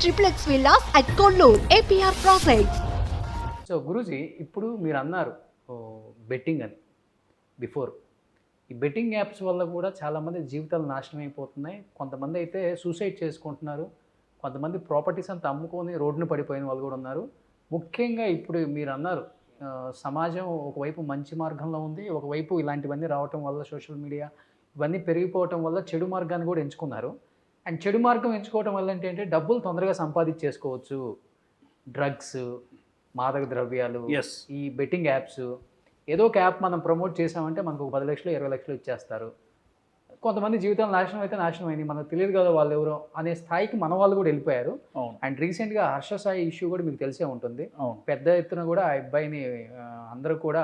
triplex villas at Kollur, APR Projects. So Guruji ఇప్పుడు మీరు అన్నారు బెట్టింగ్ అని బిఫోర్ ఈ బెట్టింగ్ యాప్స్ వల్ల కూడా చాలామంది జీవితాలు నాశనం అయిపోతున్నాయి. కొంతమంది అయితే సూసైడ్ చేసుకుంటున్నారు, కొంతమంది ప్రాపర్టీస్ అంతా అమ్ముకొని రోడ్డున పడిపోయిన వాళ్ళు కూడా ఉన్నారు. ముఖ్యంగా ఇప్పుడు మీరు అన్నారు సమాజం ఒకవైపు మంచి మార్గంలో ఉంది, ఒకవైపు ఇలాంటివన్నీ రావటం వల్ల సోషల్ మీడియా ఇవన్నీ పెరిగిపోవటం వల్ల చెడు మార్గాన్ని కూడా ఎంచుకున్నారు. అండ్ చెడు మార్గం ఎంచుకోవటం వల్ల ఏంటంటే డబ్బులు తొందరగా సంపాదించేసుకోవచ్చు. డ్రగ్స్, మాదక ద్రవ్యాలు, ఈ బెట్టింగ్ యాప్స్, ఏదో ఒక యాప్ మనం ప్రమోట్ చేసామంటే మనకు ఒక 10 లక్షలు 20 లక్షలు ఇచ్చేస్తారు. కొంతమంది జీవితాలు నాశనం అయితే నాశనం అయింది, మనకు తెలియదు కదా వాళ్ళు ఎవరో అనే స్థాయికి మన వాళ్ళు కూడా వెళ్ళిపోయారు. అండ్ రీసెంట్గా హర్ష సాయి ఇష్యూ కూడా మీకు తెలిసే ఉంటుంది. పెద్ద ఎత్తున కూడా ఆ అబ్బాయిని అందరూ కూడా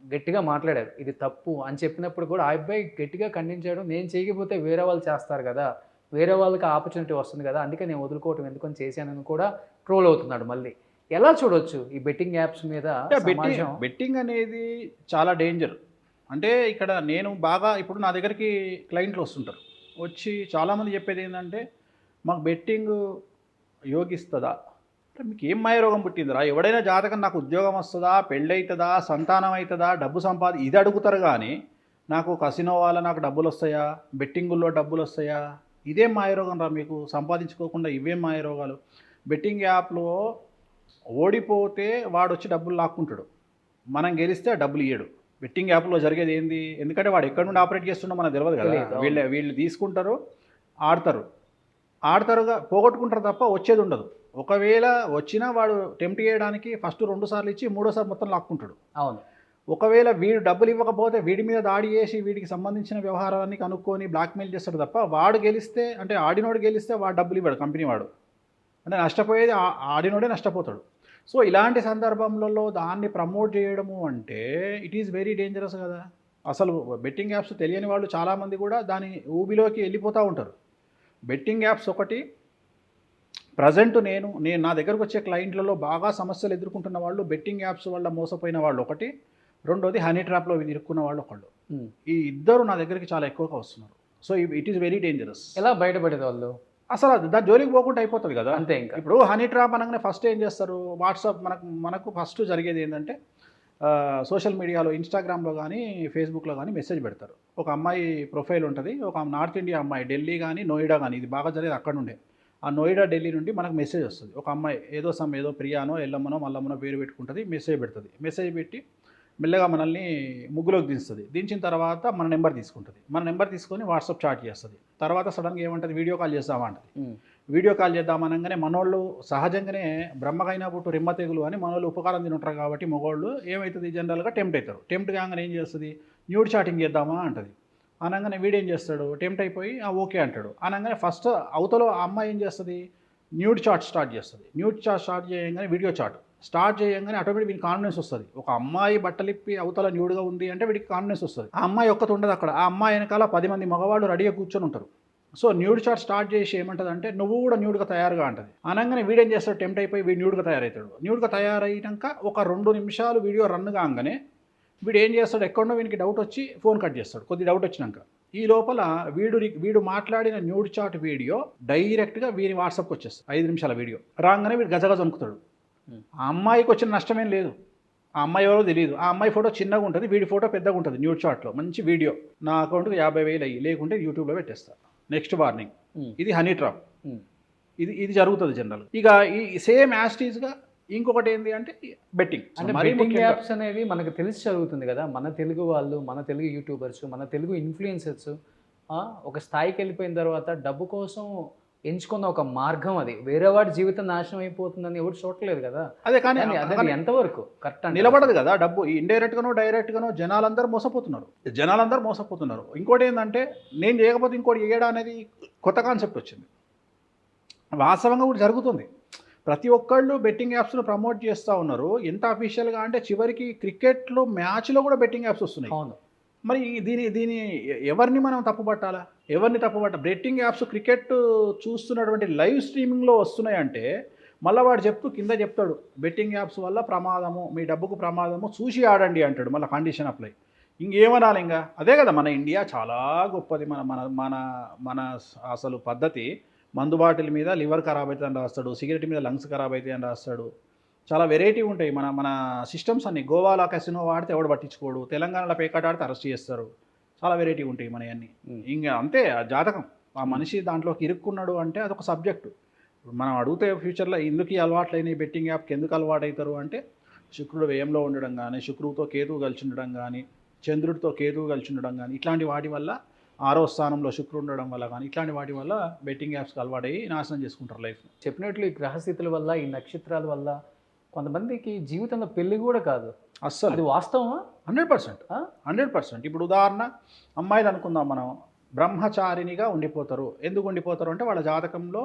గట్టిగా మాట్లాడారు, ఇది తప్పు అని చెప్పినప్పుడు కూడా ఆ అబ్బాయి గట్టిగా ఖండించాడు. నేను చేయకపోతే వేరే వాళ్ళు చేస్తారు కదా, వేరే వాళ్ళకి ఆపర్చునిటీ వస్తుంది కదా, అందుకే నేను వదులుకోవటం ఎందుకని చేశానని కూడా ట్రోల్ అవుతున్నాడు. మళ్ళీ ఎలా చూడొచ్చు ఈ బెట్టింగ్ యాప్స్ మీద? బెట్టింగ్ అనేది చాలా డేంజర్. అంటే ఇక్కడ నేను బాగా ఇప్పుడు నా దగ్గరికి క్లయింట్లు వస్తుంటారు, వచ్చి చాలామంది చెప్పేది ఏంటంటే మాకు బెట్టింగ్ యోగిస్తుందా అంటే మీకు ఏం మాయరోగం పుట్టిందిరా, ఎవడైనా జాతకం నాకు ఉద్యోగం వస్తుందా, పెళ్ళి అవుతుందా, సంతానం అవుతుందా, డబ్బు ఇది అడుగుతారు. కానీ నాకు కసినో వల్ల నాకు డబ్బులు వస్తాయా, బెట్టింగుల్లో డబ్బులు వస్తాయా, ఇదేం మాయరోగం రా మీకు, సంపాదించుకోకుండా ఇవేం మాయరోగాలు. బెట్టింగ్ యాప్లో ఓడిపోతే వాడు వచ్చి డబ్బులు లాక్కుంటాడు, మనం గెలిస్తే డబ్బులు ఇయ్యడు. బెట్టింగ్ యాప్లో జరిగేది ఏంది, ఎందుకంటే వాడు ఎక్కడి నుండి ఆపరేట్ చేస్తుండో మనకు తెలియదు కదా. వీళ్ళు తీసుకుంటారు, ఆడతారుగా పోగొట్టుకుంటారు తప్ప వచ్చేది ఉండదు. ఒకవేళ వచ్చినా వాడు టెంప్ట్ చేయడానికి ఫస్ట్ 2 సార్లు ఇచ్చి 3వసారి మొత్తం లాక్కుంటాడు. అవును. ఒకవేళ వీడు డబ్బులు ఇవ్వకపోతే వీడి మీద దాడి చేసి వీడికి సంబంధించిన వ్యవహారాన్ని కనుక్కొని బ్లాక్మెయిల్ చేస్తాడు తప్ప వాడు గెలిస్తే, అంటే ఆడినోడు గెలిస్తే వాడు డబ్బులు ఇవ్వడు కంపెనీ వాడు, అంటే నష్టపోయేది ఆడినోడే నష్టపోతాడు. సో ఇలాంటి సందర్భంలో దాన్ని ప్రమోట్ చేయడము అంటే ఇట్ ఈజ్ వెరీ డేంజరస్ కదా. అసలు బెట్టింగ్ యాప్స్ తెలియని వాళ్ళు చాలామంది కూడా దాని ఊబిలోకి వెళ్ళిపోతూ ఉంటారు. బెట్టింగ్ యాప్స్ ఒకటి ప్రజెంట్ నేను నా దగ్గరకు వచ్చే క్లయింట్లలో బాగా సమస్యలు ఎదుర్కొంటున్న వాళ్ళు బెట్టింగ్ యాప్స్ వల్ల మోసపోయిన వాళ్ళు ఒకటి, రెండోది హనీ ట్రాప్లో ఇరుక్కున్న వాళ్ళు ఒకళ్ళు. ఈ ఇద్దరు నా దగ్గరికి చాలా ఎక్కువగా వస్తున్నారు. So it is very dangerous. ఎలా బయటపడేది వాళ్ళు? అసలు దాని జోలికి పోకుండా అయిపోతుంది కదా అంతే. ఇంకా ఇప్పుడు హనీ ట్రాప్ అనగానే ఫస్ట్ ఏం చేస్తారు, వాట్సాప్ మనకు ఫస్ట్ జరిగేది ఏంటంటే సోషల్ మీడియాలో ఇన్స్టాగ్రామ్లో కానీ ఫేస్బుక్లో కానీ మెసేజ్ పెడతారు. ఒక అమ్మాయి ప్రొఫైల్ ఉంటుంది, ఒక నార్త్ ఇండియా అమ్మాయి, ఢిల్లీ కానీ నోయిడా కానీ, ఇది బాగా జరిగేది అక్కడ నుండే. ఆ నోయిడా ఢిల్లీ నుండి మనకు మెసేజ్ వస్తుంది. ఒక అమ్మాయి ఏదో ప్రియానో ఎల్లమ్మనో మల్లమ్మనో పేరు పెట్టుకుంటుంది, మెసేజ్ పెడుతుంది. మెసేజ్ పెట్టి మెల్లగా మనల్ని ముగ్గులోకి దించిన తర్వాత మన నెంబర్ తీసుకుంటుంది. మన నెంబర్ తీసుకొని వాట్సాప్ చాట్ చేస్తుంది. తర్వాత సడన్గా ఏమంటుంది, వీడియో కాల్ చేద్దామా అంటుంది. వీడియో కాల్ చేద్దామనగానే మనోళ్ళు సహజంగానే బ్రహ్మకైనా పుట్టు రిమ్మ తెగులు అని మనోళ్ళు ఉపకారం తింటారు కాబట్టి మగవాళ్ళు ఏమవుతుంది జనరల్గా టెంప్ట్ అవుతారు. టెంప్ట్ కాగానే ఏం చేస్తుంది, న్యూడ్ చాటింగ్ చేద్దామా అంటుంది. అనగానే వీడేం చేస్తాడు, టెంప్ట్ అయిపోయి ఓకే అంటాడు. అనగానే ఫస్ట్ అవతలో ఆ అమ్మాయి ఏం చేస్తుంది, న్యూడ్ చాట్ స్టార్ట్ చేస్తుంది. న్యూడ్ చాట్ స్టార్ట్ చేయగానే వీడియో చాట్ స్టార్ట్ చేయగానే ఆటోమేటిక్ వీడికి కాన్ఫిడెన్స్ వస్తుంది. ఒక అమ్మాయి బట్టలిప్పి అవతల న్యూడ్గా ఉంది అంటే వీడికి కాన్ఫిడెన్స్ వస్తుంది. ఆ అమ్మాయి ఒక్కటి ఉండదు అక్కడ, ఆ అమ్మాయి వెనకాల 10 మంది మగవాళ్ళు రెడీగా కూర్చొని ఉంటారు. సో న్యూడ్ చాట్ స్టార్ట్ చేసి ఏమంటుంది అంటే నువ్వు కూడా న్యూడ్గా తయారుగా అంటుంది. అనగానే వీడేం చేస్తాడు, టెంప్ట్ అయిపోయి వీడు న్యూడ్గా తయారవుతాడు. న్యూడ్గా తయారయ్యాక ఒక 2 నిమిషాలు వీడియో రన్ కాగానే వీడు ఏం చేస్తాడు, ఎక్కడో వీనికి డౌట్ వచ్చి ఫోన్ కట్ చేస్తాడు. కొద్ది డౌట్ వచ్చినాక ఈ లోపల వీడు మాట్లాడిన న్యూడ్ చాట్ వీడియో డైరెక్ట్గా వీరి వాట్సాప్కి వచ్చేస్తుంది. 5 నిమిషాల వీడియో రాగానే వీడు గజగజ వణుకుతాడు. ఆ అమ్మాయికి వచ్చిన నష్టమేం లేదు, ఆ అమ్మాయి ఎవరో తెలియదు. ఆ అమ్మాయి ఫోటో చిన్నగా ఉంటుంది, వీడి ఫోటో పెద్దగా ఉంటుంది. న్యూడ్ చాట్లో మంచి వీడియో, నా అకౌంట్కి 50,000 అయ్యి, లేకుంటే యూట్యూబ్లో పెట్టేస్తా. నెక్స్ట్ వార్నింగ్, ఇది హనీ ట్రాప్. ఇది జరుగుతుంది జనరల్. ఇక ఈ సేమ్ యాస్టీజ్గా ఇంకొకటి ఏంటి అంటే బెట్టింగ్. అంటే బెట్టింగ్ యాప్స్ అనేవి మనకు తెలిసి జరుగుతుంది కదా. మన తెలుగు వాళ్ళు, మన తెలుగు యూట్యూబర్స్, మన తెలుగు ఇన్ఫ్లుయెన్సర్స్ ఒక స్థాయికి వెళ్ళిపోయిన తర్వాత డబ్బు కోసం ఎంచుకున్న ఒక మార్గం అది. వేరే వాడి జీవితం నాశనం అయిపోతుందని ఎవరు చూడలేదు కదా. అదే కానీ అదే ఎంతవరకు కరెక్ట్ నిలబడదు కదా. డబ్బు ఇండైరెక్ట్గానో డైరెక్ట్గానో జనాలందరూ మోసపోతున్నారు. ఇంకోటి ఏంటంటే నేను చేయకపోతే ఇంకోటి చేయడం అనేది కొత్త కాన్సెప్ట్ వచ్చింది. వాస్తవంగా కూడా జరుగుతుంది. ప్రతి ఒక్కళ్ళు బెట్టింగ్ యాప్స్ను ప్రమోట్ చేస్తూ ఉన్నారు. ఎంత అఫీషియల్గా అంటే చివరికి క్రికెట్లో మ్యాచ్లో కూడా బెట్టింగ్ యాప్స్ వస్తున్నాయి. అవును. మరి దీని ఎవరిని మనం తప్పుపట్టాలా, బెట్టింగ్ యాప్స్ క్రికెట్ చూస్తున్నటువంటి లైవ్ స్ట్రీమింగ్లో వస్తున్నాయంటే మళ్ళీ వాడు కింద చెప్తాడు బెట్టింగ్ యాప్స్ వల్ల ప్రమాదము, మీ డబ్బుకు ప్రమాదము, చూసి ఆడండి అంటాడు. మళ్ళీ కండిషన్ అప్లై. ఇంకేమనాలి ఇంకా అదే కదా. మన ఇండియా చాలా గొప్పది. మన మన మన మన అసలు పద్ధతి మందు బాటిల్ మీద లివర్ ఖరాబ్ అవుతుంది అని రాస్తాడు, సిగరెట్ మీద లంగ్స్ ఖరాబ్ అవుతాయి అని రాస్తాడు. చాలా వెరైటీ ఉంటాయి మన సిస్టమ్స్ అన్ని. గోవాలో కసినో వాడితే ఎవడు పట్టించుకోడు, తెలంగాణలో పేకాట ఆడితే అరెస్ట్ చేస్తారు. చాలా వెరైటీ ఉంటాయి మనవన్నీ. ఇంకా అంతే ఆ జాతకం. ఆ మనిషి దాంట్లోకి ఇరుక్కున్నాడు అంటే అదొక సబ్జెక్టు. ఇప్పుడు మనం అడిగితే ఫ్యూచర్లో ఎందుకు ఈ అలవాట్లైన బెట్టింగ్ యాప్కి ఎందుకు అలవాటు అవుతారు అంటే శుక్రుడు వ్యయంలో ఉండడం కానీ, శుక్రుడితో కేతువు కలిసి ఉండడం కానీ, చంద్రుడితో కేతువు కలిసి ఉండడం కానీ, ఇట్లాంటి వాటి వల్ల 6వ స్థానంలో శుక్రుడు ఉండడం వల్ల కానీ, ఇట్లాంటి వాటి వల్ల బెట్టింగ్ యాప్స్కి అలవాటయ్యి నాశనం చేసుకుంటారు లైఫ్ని. చెప్పినట్లు ఈ గ్రహస్థితుల వల్ల, ఈ నక్షత్రాల వల్ల కొంతమందికి జీవితంలో పెళ్లి కూడా కాదు. అస్సలు అది వాస్తవమా? 100%. 100%. ఇప్పుడు ఉదాహరణ అమ్మాయిలు అనుకుందాం మనం, బ్రహ్మచారినిగా ఉండిపోతారు. ఎందుకు ఉండిపోతారు అంటే వాళ్ళ జాతకంలో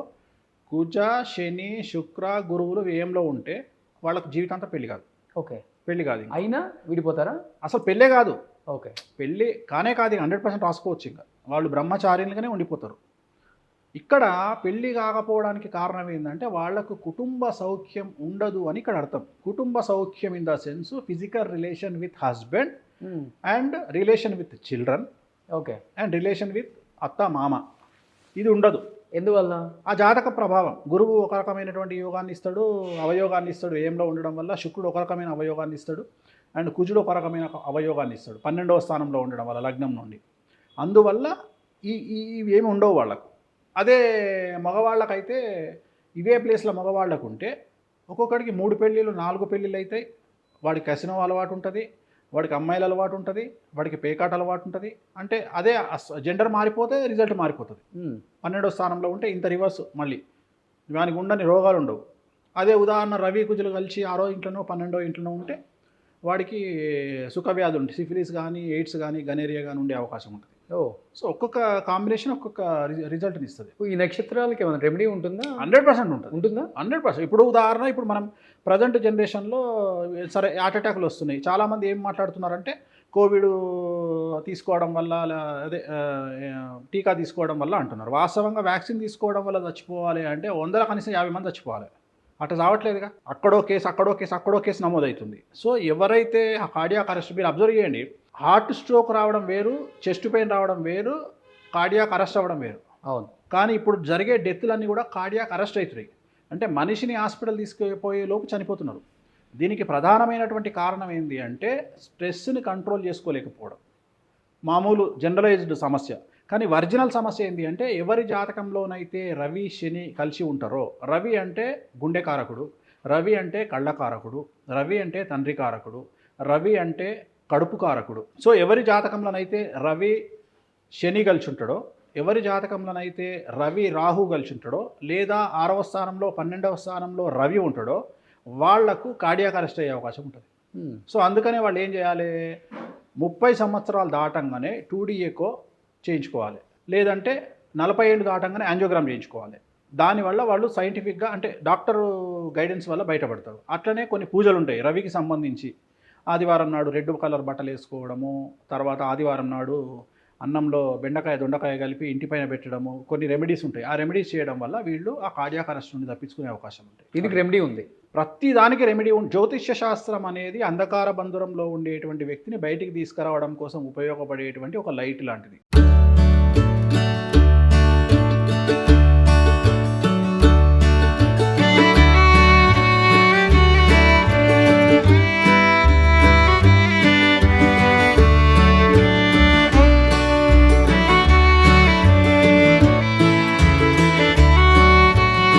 కుజ, శని, శుక్ర, గురువులు వ్యయంలో ఉంటే వాళ్ళకు జీవితాంతం పెళ్లి కాదు. ఓకే, పెళ్లి కాదు. అయినా విడిపోతారా? అసలు పెళ్ళే కాదు. ఓకే, పెళ్ళి కానే కాదు. 100% రాసుకోవచ్చు. ఇంకా వాళ్ళు బ్రహ్మచారినిగానే ఉండిపోతారు. ఇక్కడ పెళ్ళి కాకపోవడానికి కారణం ఏంటంటే వాళ్ళకు కుటుంబ సౌఖ్యం ఉండదు అని ఇక్కడ అర్థం. కుటుంబ సౌఖ్యం in the sense physical relation with husband and relation with children, okay, and relation with అత్త మామ, ఇది ఉండదు. ఎందువల్ల? ఆ జాతక ప్రభావం. గురువు ఒక రకమైనటువంటి యోగాన్ని ఇస్తాడు, అవయోగాన్ని ఇస్తాడు వ్యయంలో ఉండడం వల్ల. శుక్రుడు ఒక రకమైన అవయోగాన్ని ఇస్తాడు, అండ్ కుజుడు ఒక రకమైన అవయోగాన్ని ఇస్తాడు 12వ స్థానంలో ఉండడం వల్ల లగ్నం నుండి. అందువల్ల ఇవి ఏమి ఉండవు వాళ్ళకు. అదే మగవాళ్ళకైతే ఇవే ప్లేస్లో మగవాళ్ళకు ఉంటే ఒక్కొక్కడికి 3 పెళ్ళిళ్ళు 4 పెళ్ళిళ్ళు అవుతాయి. వాడికి కసినో అలవాటు ఉంటుంది, వాడికి అమ్మాయిల అలవాటు ఉంటుంది, వాడికి పేకాట అలవాటు ఉంటుంది. అంటే అదే జెండర్ మారిపోతే రిజల్ట్ మారిపోతుంది. 12వ స్థానంలో ఉంటే ఇంత రివర్స్ మళ్ళీ వానికి ఉండని రోగాలు ఉండవు. అదే ఉదాహరణ రవి కుజులు కలిసి 6వ ఇంట్లోనో 12వ ఇంట్లోనో ఉంటే వాడికి సుఖవ్యాధి ఉంటుంది, సిఫిలిస్ కానీ, ఎయిడ్స్ కానీ, గనేరియా కానీ ఉండే అవకాశం ఉంటుంది. సో ఒక్కొక్క కాంబినేషన్ ఒక్కొక్క రిజల్ట్ని ఇస్తుంది. ఈ నక్షత్రాలకి ఏమైనా రెమెడీ ఉంటుందా? 100% ఉంటుంది. ఉంటుందా? 100%. ఇప్పుడు ఉదాహరణ ఇప్పుడు మనం ప్రజెంట్ జనరేషన్లో సరే హార్ట్ అటాక్లు వస్తున్నాయి. చాలామంది ఏం మాట్లాడుతున్నారంటే కోవిడ్ తీసుకోవడం వల్ల, అదే టీకా తీసుకోవడం వల్ల అంటున్నారు. వాస్తవంగా వ్యాక్సిన్ తీసుకోవడం వల్ల చచ్చిపోవాలి అంటే 100 కనీసం 50 మంది చచ్చిపోవాలి. అట్లా చావట్లేదుగా. అక్కడో కేసు నమోదవుతుంది. సో ఎవరైతే కార్డియాక్ అరెస్ట్, మీరు అబ్జర్వ్ చేయండి, హార్ట్ స్ట్రోక్ రావడం వేరు, చెస్ట్ పెయిన్ రావడం వేరు, కార్డియాక్ అరెస్ట్ అవ్వడం వేరు. అవును. కానీ ఇప్పుడు జరిగే డెత్లన్నీ కూడా కార్డియాక్ అరెస్ట్ అవుతున్నాయి. అంటే మనిషిని హాస్పిటల్ తీసుకుపోయే లోపు చనిపోతున్నారు. దీనికి ప్రధానమైనటువంటి కారణం ఏంటి అంటే స్ట్రెస్ని కంట్రోల్ చేసుకోలేకపోవడం. మామూలు జనరలైజ్డ్ సమస్య. కానీ ఒరిజినల్ సమస్య ఏంటి అంటే ఎవరి జాతకంలోనైతే రవి శని కలిసి ఉంటారో, రవి అంటే గుండె కారకుడు, రవి అంటే కళ్ళ కారకుడు, రవి అంటే తండ్రి కారకుడు, రవి అంటే కడుపు కారకుడు. సో ఎవరి జాతకంలోనైతే రవి శని కలిసి ఉంటాడో, ఎవరి జాతకంలోనైతే రవి రాహు కలిసి ఉంటాడో, లేదా 6వ స్థానంలో 12వ స్థానంలో రవి ఉంటాడో వాళ్లకు కార్డియాక్ అరెస్ట్ అయ్యే అవకాశం ఉంటుంది. సో అందుకనే వాళ్ళు ఏం చేయాలి, 30 సంవత్సరాలు దాటంగానే 2D ఎకో చేయించుకోవాలి, లేదంటే 40 ఏళ్ళు దాటంగానే యాంజియోగ్రామ్ చేయించుకోవాలి. దానివల్ల వాళ్ళు సైంటిఫిక్గా అంటే డాక్టర్ గైడెన్స్ వల్ల బయటపడతారు. అట్లనే కొన్ని పూజలు ఉంటాయి రవికి సంబంధించి. ఆదివారం నాడు రెడ్ కలర్ బట్టలు వేసుకోవడము, తర్వాత ఆదివారం నాడు అన్నంలో బెండకాయ దొండకాయ కలిపి ఇంటిపైన పెట్టడము, కొన్ని రెమెడీస్ ఉంటాయి. ఆ రెమెడీస్ చేయడం వల్ల వీళ్ళు ఆ కార్డియాక్ అరెస్ట్ నుండి తప్పించుకునే అవకాశం ఉంటాయి. దీనికి రెమెడీ ఉంది, ప్రతి దానికి రెమెడీ ఉంది. జ్యోతిష్య శాస్త్రం అనేది అంధకార బంధురంలో ఉండేటువంటి వ్యక్తిని బయటికి తీసుకురావడం కోసం ఉపయోగపడేటువంటి ఒక లైట్ లాంటిది.